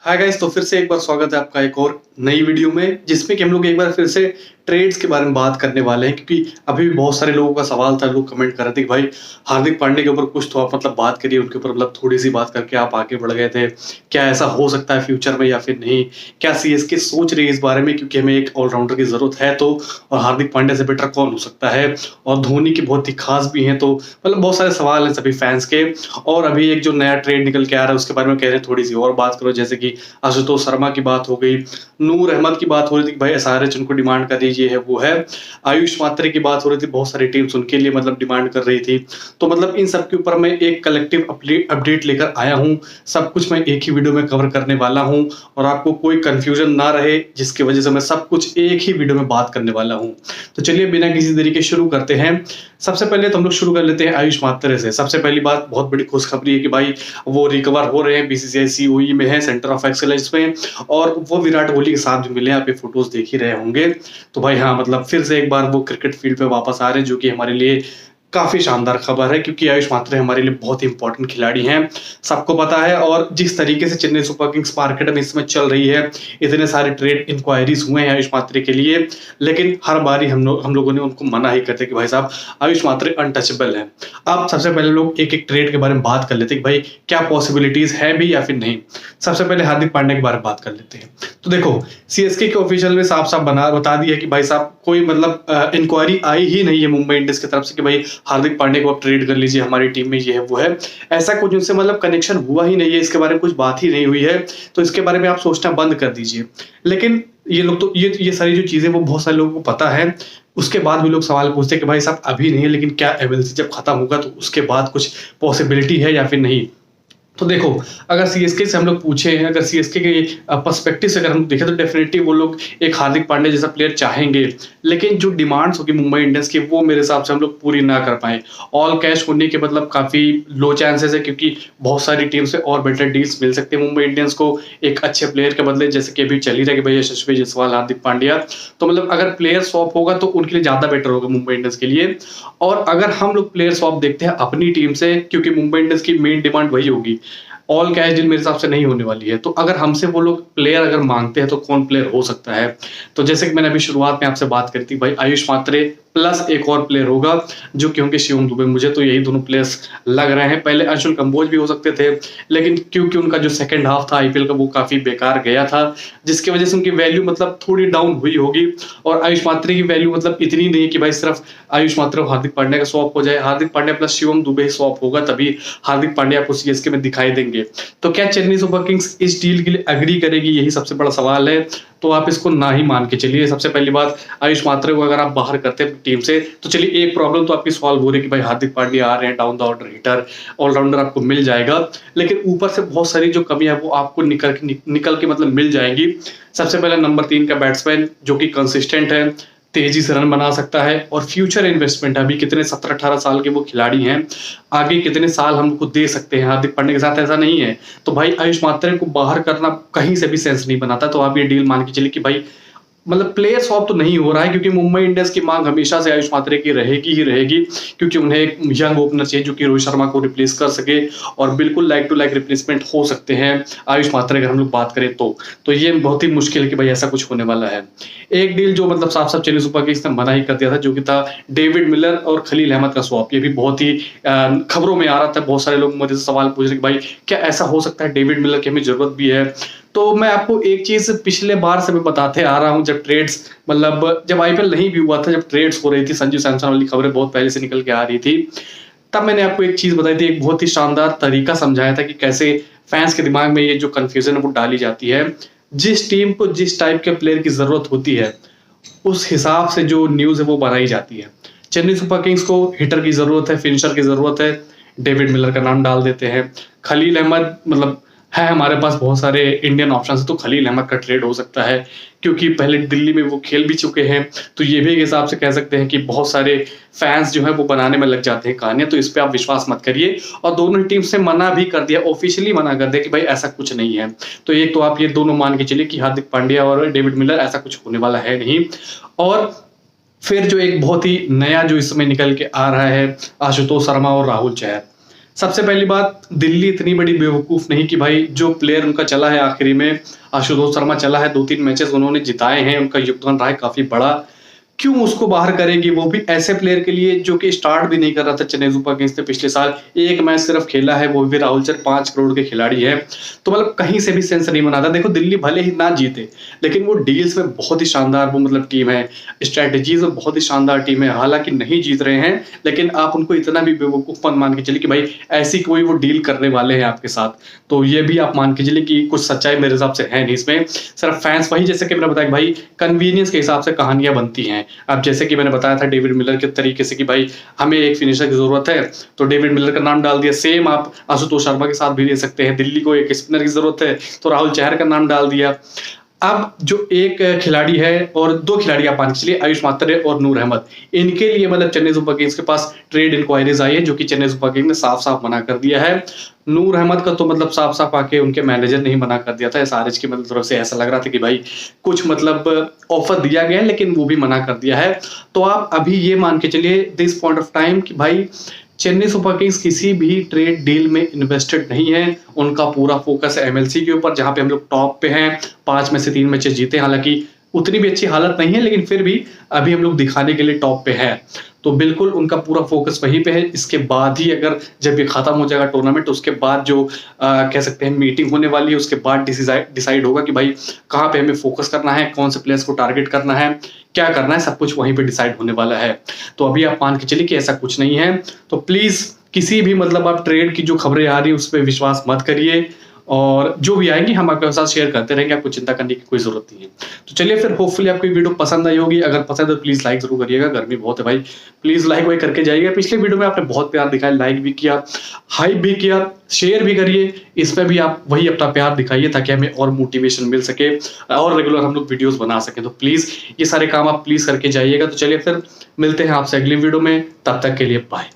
Hi guys, तो फिर से एक बार स्वागत है आपका एक और नई वीडियो में, जिसमें कि हम लोग एक बार फिर से ट्रेड्स के बारे में बात करने वाले हैं। क्योंकि अभी भी बहुत सारे लोगों का सवाल था, लोग कमेंट कर रहे थे कि भाई हार्दिक पांड्या के ऊपर कुछ तो आप मतलब बात करिए, उनके ऊपर मतलब थोड़ी सी बात करके आप आगे बढ़ गए थे। क्या ऐसा हो सकता है फ्यूचर में या फिर नहीं? क्या सीएसके सोच रही है इस बारे में? क्योंकि हमें एक ऑलराउंडर की जरूरत है तो, और हार्दिक पांड्या से बेटर कौन हो सकता है? और धोनी की बहुत ही खास भी हैं, तो मतलब बहुत सारे सवाल हैं सभी फैंस के। और अभी एक जो नया ट्रेड निकल के आ रहा है उसके बारे में कह रहे हैं थोड़ी सी और बात करो, जैसे कि आशुतोष शर्मा की बात हो गई, नूर अहमद की बात हो रही थी कि भाई एसआरएच उनको डिमांड कर दीजिए, है वो है। आयुष मात्रे की बात हो रही थी, बहुत सारी टीम्स उनके लिए मतलब डिमांड कर रही थी। तो मतलब इन सब के ऊपर मैं एक कलेक्टिव अपडेट लेकर आया हूं। सब कुछ मैं एक ही वीडियो में कवर करने वाला हूं, और आपको कोई कंफ्यूजन ना रहे, जिसकी वजह से मैं सब कुछ एक ही वीडियो में बात करने वाला हूं। तो चलिए बिना किसी देरी के शुरू करते हैं। सबसे पहले तो हम लोग शुरू कर लेते हैं आयुष मात्रे से। सबसे पहली बात, बहुत बड़ी खुशखबरी है कि भाई वो रिकवर हो रहे हैं, बीसीसीआई सीओई में है, सेंटर ऑफ एक्सीलेंस में, और वो विराट कोहली के साथ भी मिले। आप ये फोटोज देख ही रहे होंगे। तो भाई हाँ, मतलब फिर से एक बार वो क्रिकेट फील्ड पे वापस आ रहे हैं, जो कि हमारे लिए काफी शानदार खबर है। क्योंकि आयुष मात्रे हमारे लिए बहुत ही इंपॉर्टेंट खिलाड़ी हैं, सबको पता है। और जिस तरीके से चेन्नई सुपर किंग्स मार्केट में इसमें चल रही है, इतने सारे ट्रेड इंक्वायरीज हुए हैं आयुष मात्रे के लिए, लेकिन हर बारी हम लोगों ने उनको मना ही करते कि भाई साहब आयुष मात्रे अनटचेबल है। अब सबसे पहले लोग एक एक ट्रेड के बारे में बात कर लेते हैं कि भाई क्या पॉसिबिलिटीज है भी या फिर नहीं। सबसे पहले हार्दिक पांड्या के बारे में बात कर लेते हैं। तो देखो, सीएसके के ऑफिशियल ने साफ साफ बता दिया कि भाई साहब कोई मतलब इंक्वायरी आई ही नहीं है मुंबई इंडियंस की तरफ से कि भाई हार्दिक पांड्या को आप ट्रेड कर लीजिए, हमारी टीम में ये है वो है। ऐसा कुछ उनसे मतलब कनेक्शन हुआ ही नहीं है, इसके बारे में कुछ बात ही नहीं हुई है। तो इसके बारे में आप सोचना बंद कर दीजिए। लेकिन ये लोग तो ये सारी जो चीजें वो बहुत सारे लोगों को पता है। उसके बाद भी लोग सवाल पूछते हैं कि भाई साहब अभी नहीं है, लेकिन क्या एमएलसी जब खत्म होगा तो उसके बाद कुछ पॉसिबिलिटी है या फिर नहीं? तो देखो, अगर सीएसके से हम लोग पूछे, अगर सीएसके के पर्सपेक्टिव से अगर हम देखें, तो डेफिनेटली वो लोग एक हार्दिक पांड्या जैसा प्लेयर चाहेंगे। लेकिन जो डिमांड्स होगी मुंबई इंडियंस की, वो मेरे हिसाब से हम लोग पूरी ना कर पाए। ऑल कैश होने के मतलब काफी लो चांसेस है, क्योंकि बहुत सारी टीम से और बेटर डील्स मिल सकते हैं मुंबई इंडियंस को एक अच्छे प्लेयर के बदले। जैसे कि अभी चल ही रहा है कि भाई यशस्वी जायसवाल, हार्दिक पांड्या, तो मतलब अगर प्लेयर स्वैप होगा तो उनके लिए ज्यादा बेटर होगा मुंबई इंडियंस के लिए। और अगर हम लोग प्लेयर स्वैप देखते हैं अपनी टीम से, क्योंकि मुंबई इंडियंस की मेन डिमांड वही होगी, ऑल कैश डील मेरे हिसाब से नहीं होने वाली है। तो अगर हमसे वो लोग प्लेयर अगर मांगते हैं तो कौन प्लेयर हो सकता है? तो जैसे कि मैंने अभी शुरुआत में आपसे बात करी थी, भाई आयुष मात्रे प्लस एक और प्लेयर होगा, जो कि होंगे शिवम दुबे। मुझे तो यही दोनों प्लेयर्स लग रहे हैं। पहले अंशुल कंबोज भी हो सकते थे, लेकिन क्योंकि उनका जो सेकंड हाफ था आईपीएल का वो काफी बेकार गया था, जिसकी वजह से उनकी वैल्यू मतलब थोड़ी डाउन हुई होगी। और आयुष मात्रे की वैल्यू मतलब इतनी नहीं कि भाई सिर्फ आयुष मात्रे और हार्दिक पांड्या का स्वैप हो जाए। हार्दिक पांड्या प्लस शिवम दुबे स्वैप होगा, तभी हार्दिक पांड्या आपको सीएसके में दिखाई देंगे। तो क्या चेन्नई सुपर किंग्स इस डील के लिए एग्री करेगी? यही सबसे बड़ा सवाल है। तो आप इसको ना ही मान के चलिए। सबसे पहली बात, आयुष मात्रे को अगर आप बाहर करते हैं टीम से, तो चलिए एक प्रॉब्लम तो आपकी सॉल्व हो रही है कि भाई हार्दिक पांड्या आ रहे हैं, down the order hitter, allrounder आपको मिल जाएगा। लेकिन ऊपर से बहुत सारी जो कमी है वो आपको निकल के मतलब मिल जाएंगी। सबसे पहले नंबर 3 का बैट्समैन, जो कि कंसिस्टेंट है, तेजी से रन बना सकता है, और फ्यूचर इन्वेस्टमेंट है। अभी कितने 17-18 साल के वो खिलाड़ी हैं, आगे कितने साल हमको दे सकते हैं। हार्दिक पांड्या के साथ ऐसा नहीं है। तो भाई आयुष मात्रे को बाहर करना कहीं से भी सेंस नहीं बनाता। तो आप ये डील मान के चलिए कि भाई मतलब प्लेयर स्वैप तो नहीं हो रहा है, क्योंकि मुंबई इंडियंस की मांग हमेशा से आयुष मात्रे की रहेगी ही रहेगी। क्योंकि उन्हें एक यंग ओपनर चाहिए जो कि रोहित शर्मा को रिप्लेस कर सके, और बिल्कुल लाइक टू लाइक रिप्लेसमेंट हो सकते हैं आयुष मात्रे अगर हम लोग बात करें तो ये बहुत ही मुश्किल है कि भाई ऐसा कुछ होने वाला है। एक डील जो मतलब साफ साफ चेन्नई सुपर किंग्स ने मना ही कर दिया था, जो कि था डेविड मिलर और खलील अहमद का स्वैप। ये भी बहुत ही खबरों में आ रहा था। बहुत सारे लोग मुझे सवाल पूछ रहे कि भाई क्या ऐसा हो सकता है? डेविड मिलर की हमें जरूरत भी है। तो मैं आपको एक चीज पिछले बार से मैं बताते आ रहा हूं, जब ट्रेड्स मतलब जब आईपीएल नहीं भी हुआ था, जब ट्रेड्स हो रही थी, संजू सैमसन वाली खबरें बहुत पहले से निकल के आ रही थी, तब मैंने आपको एक चीज बताई थी, एक बहुत ही शानदार तरीका समझाया था कि कैसे फैंस के दिमाग में ये जो कंफ्यूजन है वो डाली जाती है। जिस टीम को जिस टाइप के प्लेयर की जरूरत होती है, उस हिसाब से जो न्यूज है वो बनाई जाती है। चेन्नई सुपर किंग्स को हिटर की जरूरत है, फिनिशर की जरूरत है, डेविड मिलर का नाम डाल देते हैं। खलील अहमद मतलब है, हमारे पास बहुत सारे इंडियन ऑप्शन है, तो खलील अहमद का ट्रेड हो सकता है, क्योंकि पहले दिल्ली में वो खेल भी चुके हैं। तो ये भी एक हिसाब से कह सकते हैं कि बहुत सारे फैंस जो है वो बनाने में लग जाते हैं कहानियां। तो इस पे आप विश्वास मत करिए। और दोनों ही टीम से मना भी कर दिया, ऑफिशियली मना कर दिया कि भाई ऐसा कुछ नहीं है। तो एक तो आप ये दोनों मान के चलिए कि हार्दिक पांड्या और डेविड मिलर ऐसा कुछ होने वाला है नहीं। और फिर जो एक बहुत ही नया जो इस समय निकल के आ रहा है, आशुतोष शर्मा और राहुल चहर। सबसे पहली बात, दिल्ली इतनी बड़ी बेवकूफ नहीं कि भाई जो प्लेयर उनका चला है आखिरी में, आशुतोष शर्मा चला है, 2-3 मैचेस उन्होंने जिताए हैं, उनका योगदान रहा है काफी बड़ा, क्यों उसको बाहर करेगी, वो भी ऐसे प्लेयर के लिए जो कि स्टार्ट भी नहीं कर रहा था चेन्नई सुपर किंग्स ने पिछले साल, एक मैच सिर्फ खेला है, वो भी राहुल चहर 5 करोड़ के खिलाड़ी है। तो मतलब कहीं से भी सेंस नहीं बनाता। देखो दिल्ली भले ही ना जीते, लेकिन वो डील्स में बहुत ही शानदार वो मतलब टीम है, स्ट्रेटेजीज में बहुत ही शानदार टीम है। हालांकि नहीं जीत रहे हैं, लेकिन आप उनको इतना भी बेवकूफ मत मान के चलिए कि भाई ऐसी कोई वो डील करने वाले हैं आपके साथ। तो ये भी आप मान के चलिए कि कुछ सच्चाई मेरे हिसाब से है नहीं इसमें, सिर्फ फैंस वही, जैसे कि मैंने बताया कि भाई कन्वीनियंस के हिसाब से कहानियां बनती हैं। अब जैसे कि मैंने बताया था डेविड मिलर के तरीके से कि भाई हमें एक फिनिशर की जरूरत है, तो डेविड मिलर का नाम डाल दिया। सेम आप आशुतोष शर्मा के साथ भी ले सकते हैं, दिल्ली को एक स्पिनर की जरूरत है तो राहुल चहर का नाम डाल दिया। अब जो एक खिलाड़ी है और 2 खिलाड़ी आप मान के चलिए, आयुष मात्रे और नूर अहमद, इनके लिए मतलब चेन्नई सुपर किंग्स के पास ट्रेड इंक्वायरीज आई है, जो कि चेन्नई सुपर किंग्स ने साफ साफ मना कर दिया है। नूर अहमद का तो मतलब साफ साफ आके उनके मैनेजर ने ही मना कर दिया था। एसआरएच की मतलब तरफ से ऐसा लग रहा था कि भाई कुछ मतलब ऑफर दिया गया है, लेकिन वो भी मना कर दिया है। तो आप अभी ये मान के चलिए दिस पॉइंट ऑफ टाइम कि भाई चेन्नई सुपर किंग्स किसी भी ट्रेड डील में इन्वेस्टेड नहीं है। उनका पूरा फोकस है एमएलसी के ऊपर, जहां पे हम लोग टॉप पे हैं, 5 में से 3 मैचेस जीते। हालांकि उतनी भी अच्छी हालत नहीं है, लेकिन फिर भी अभी हम लोग दिखाने के लिए टॉप पे है। तो बिल्कुल उनका पूरा फोकस वहीं पे है। इसके बाद ही अगर जब ये खत्म हो जाएगा टूर्नामेंट, उसके बाद जो कह सकते हैं मीटिंग होने वाली है, उसके बाद डिसाइड होगा कि भाई कहाँ पे हमें फोकस करना है, कौन से प्लेयर्स को टारगेट करना है, क्या करना है, सब कुछ वहीं पे डिसाइड होने वाला है। तो अभी आप मान के चलिए कि ऐसा कुछ नहीं है। तो प्लीज किसी भी मतलब आप ट्रेड की जो खबरें आ रही है उस पर विश्वास मत करिए, और जो भी आएंगी हम आपके साथ शेयर करते रहेंगे, आपको चिंता करने की कोई जरूरत नहीं है। तो चलिए फिर, होपफुली आपको वीडियो पसंद आई होगी। अगर पसंद है तो प्लीज लाइक जरूर करिएगा, गर्मी बहुत है भाई, प्लीज लाइक वाइक करके जाइएगा। पिछले वीडियो में आपने बहुत प्यार दिखाया, लाइक भी किया, हाइप भी किया, शेयर भी करिए। इसमें भी आप वही अपना प्यार दिखाइए ताकि हमें और मोटिवेशन मिल सके और रेगुलर हम लोग वीडियोस बना सकें। तो प्लीज ये सारे काम आप प्लीज करके जाइएगा। तो चलिए फिर मिलते हैं आपसे अगली वीडियो में, तब तक के लिए बाय।